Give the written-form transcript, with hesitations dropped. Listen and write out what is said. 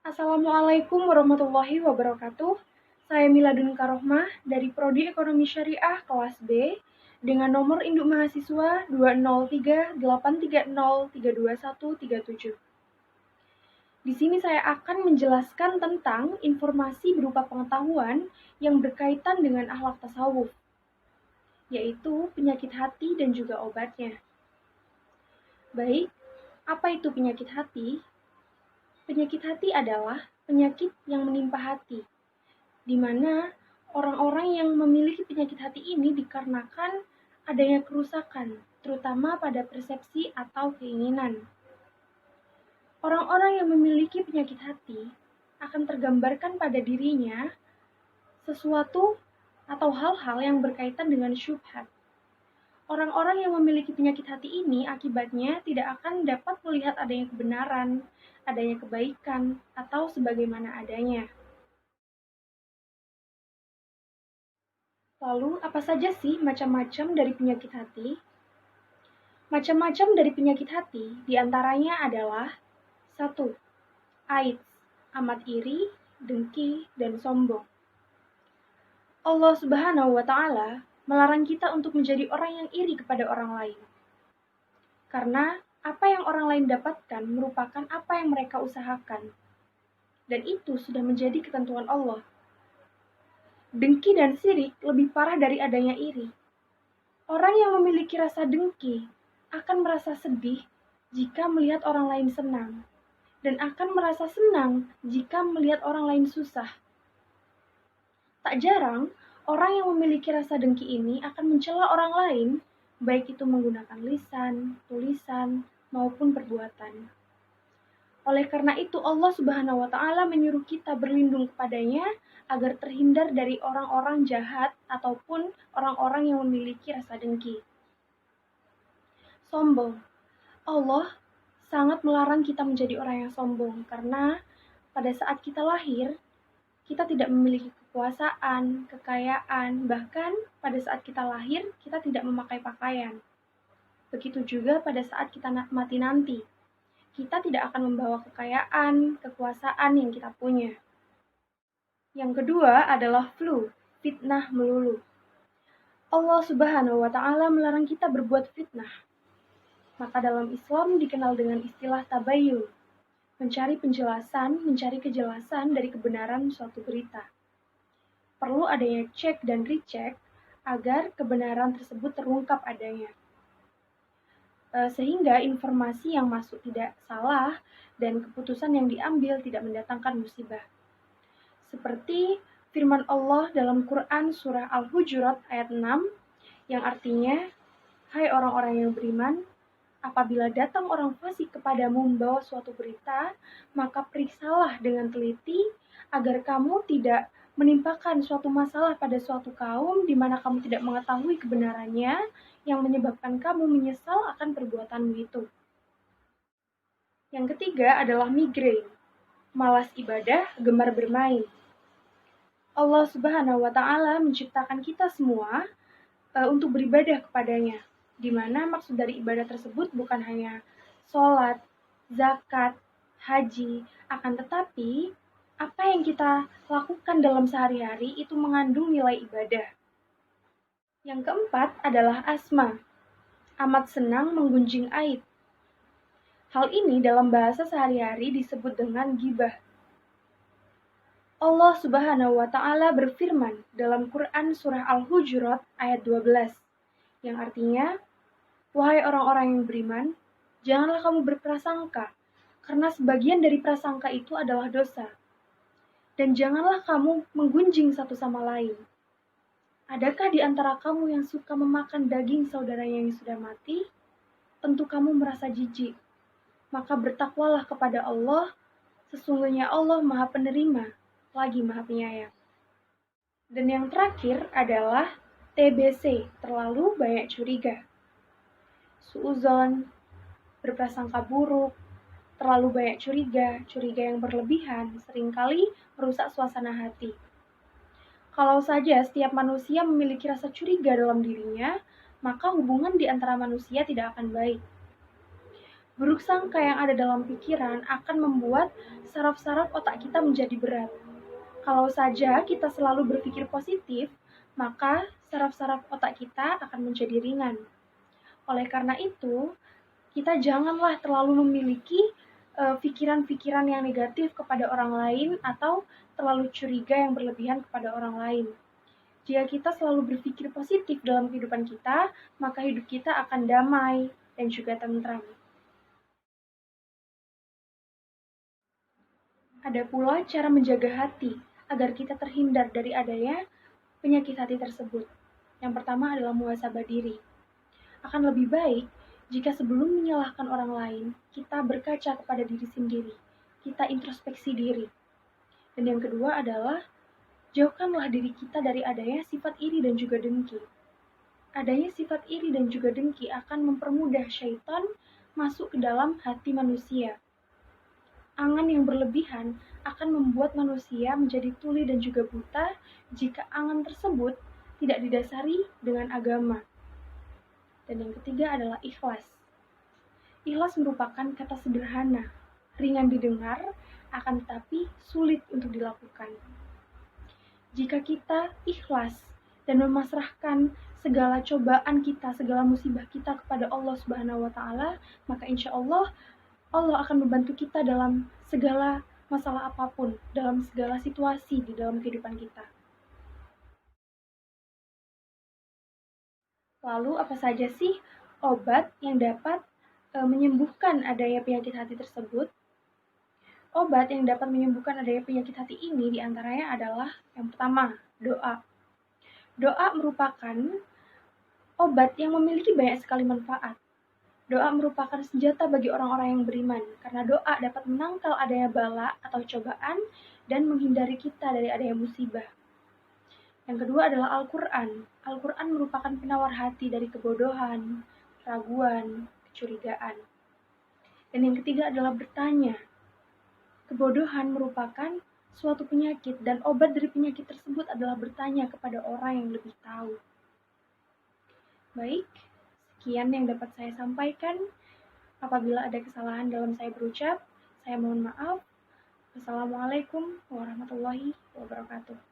Assalamualaikum warahmatullahi wabarakatuh. Saya Miladun Karohmah dari Prodi Ekonomi Syariah kelas B dengan nomor induk mahasiswa 20383032137. Di sini saya akan menjelaskan tentang informasi berupa pengetahuan yang berkaitan dengan akhlak tasawuf, yaitu penyakit hati dan juga obatnya. Baik, apa itu penyakit hati? Penyakit hati adalah penyakit yang menimpa hati, di mana orang-orang yang memiliki penyakit hati ini dikarenakan adanya kerusakan, terutama pada persepsi atau keinginan. Orang-orang yang memiliki penyakit hati akan tergambarkan pada dirinya sesuatu atau hal-hal yang berkaitan dengan syubhat. Orang-orang yang memiliki penyakit hati ini akibatnya tidak akan dapat melihat adanya kebenaran, adanya kebaikan, atau sebagaimana adanya. Lalu, apa saja sih macam-macam dari penyakit hati? Macam-macam dari penyakit hati diantaranya adalah 1. AIDS, amat iri, dengki, dan sombong. Allah Subhanahu wa Ta'ala melarang kita untuk menjadi orang yang iri kepada orang lain. Karena apa yang orang lain dapatkan merupakan apa yang mereka usahakan. Dan itu sudah menjadi ketentuan Allah. Dengki dan sirik lebih parah dari adanya iri. Orang yang memiliki rasa dengki akan merasa sedih jika melihat orang lain senang, dan akan merasa senang jika melihat orang lain susah. Tak jarang, orang yang memiliki rasa dengki ini akan mencela orang lain, baik itu menggunakan lisan, tulisan, maupun perbuatan. Oleh karena itu, Allah Subhanahu wa Ta'ala menyuruh kita berlindung kepadanya agar terhindar dari orang-orang jahat ataupun orang-orang yang memiliki rasa dengki. Sombong. Allah sangat melarang kita menjadi orang yang sombong karena pada saat kita lahir, kita tidak memiliki kekuasaan, kekayaan, bahkan pada saat kita lahir, kita tidak memakai pakaian. Begitu juga pada saat kita mati nanti. Kita tidak akan membawa kekayaan, kekuasaan yang kita punya. Yang kedua adalah flu, fitnah melulu. Allah Subhanahu wa Ta'ala melarang kita berbuat fitnah. Maka dalam Islam dikenal dengan istilah tabayyun, mencari penjelasan, mencari kejelasan dari kebenaran suatu berita. Perlu adanya cek dan recheck agar kebenaran tersebut terungkap adanya. Sehingga informasi yang masuk tidak salah dan keputusan yang diambil tidak mendatangkan musibah. Seperti firman Allah dalam Quran surah Al-Hujurat ayat 6 yang artinya, "Hai orang-orang yang beriman, apabila datang orang fasik kepadamu membawa suatu berita, maka periksalah dengan teliti agar kamu tidak menimpakan suatu masalah pada suatu kaum di mana kamu tidak mengetahui kebenarannya yang menyebabkan kamu menyesal akan perbuatanmu itu." Yang ketiga adalah migrain, malas ibadah, gemar bermain. Allah Subhanahu wa Ta'ala menciptakan kita semua untuk beribadah kepadanya, di mana maksud dari ibadah tersebut bukan hanya sholat, zakat, haji, akan tetapi apa yang kita lakukan dalam sehari-hari itu mengandung nilai ibadah. Yang keempat adalah asma, amat senang menggunjing aib. Hal ini dalam bahasa sehari-hari disebut dengan ghibah. Allah Subhanahu wa Ta'ala berfirman dalam Quran surah Al-Hujurat ayat 12 yang artinya, "Wahai orang-orang yang beriman, janganlah kamu berprasangka, karena sebagian dari prasangka itu adalah dosa. Dan janganlah kamu menggunjing satu sama lain. Adakah di antara kamu yang suka memakan daging saudaranya yang sudah mati? Tentu kamu merasa jijik. Maka bertakwalah kepada Allah, sesungguhnya Allah Maha Penerima, lagi Maha Penyayang." Dan yang terakhir adalah TBC, terlalu banyak curiga. Suuzon, berprasangka buruk, terlalu banyak curiga yang berlebihan, seringkali merusak suasana hati. Kalau saja setiap manusia memiliki rasa curiga dalam dirinya, maka hubungan di antara manusia tidak akan baik. Buruk sangka yang ada dalam pikiran akan membuat saraf-saraf otak kita menjadi berat. Kalau saja kita selalu berpikir positif, maka saraf-saraf otak kita akan menjadi ringan. Oleh karena itu, kita janganlah terlalu memiliki pikiran-pikiran yang negatif kepada orang lain atau terlalu curiga yang berlebihan kepada orang lain. Jika kita selalu berpikir positif dalam kehidupan kita, maka hidup kita akan damai dan juga tentram. Ada pula cara menjaga hati agar kita terhindar dari adanya penyakit hati tersebut. Yang pertama adalah muhasabah diri. Akan lebih baik jika sebelum menyalahkan orang lain, kita berkaca kepada diri sendiri. Kita introspeksi diri. Dan yang kedua adalah jauhkanlah diri kita dari adanya sifat iri dan juga dengki. Adanya sifat iri dan juga dengki akan mempermudah syaitan masuk ke dalam hati manusia. Angan yang berlebihan akan membuat manusia menjadi tuli dan juga buta jika angan tersebut tidak didasari dengan agama. Dan yang ketiga adalah ikhlas. Ikhlas merupakan kata sederhana, ringan didengar, akan tetapi sulit untuk dilakukan. Jika kita ikhlas dan memasrahkan segala cobaan kita, segala musibah kita kepada Allah Subhanahu wa taala, maka insya Allah Allah akan membantu kita dalam segala masalah apapun, dalam segala situasi di dalam kehidupan kita. Lalu apa saja sih obat yang dapat menyembuhkan adanya penyakit hati tersebut? Obat yang dapat menyembuhkan adanya penyakit hati ini diantaranya adalah yang pertama, doa. Doa merupakan obat yang memiliki banyak sekali manfaat. Doa merupakan senjata bagi orang-orang yang beriman, karena doa dapat menangkal adanya bala atau cobaan dan menghindari kita dari adanya musibah. Yang kedua adalah Al-Quran. Al-Quran merupakan penawar hati dari kebodohan, keraguan, kecurigaan. Dan yang ketiga adalah bertanya. Kebodohan merupakan suatu penyakit dan obat dari penyakit tersebut adalah bertanya kepada orang yang lebih tahu. Baik, sekian yang dapat saya sampaikan. Apabila ada kesalahan dalam saya berucap, saya mohon maaf. Wassalamualaikum warahmatullahi wabarakatuh.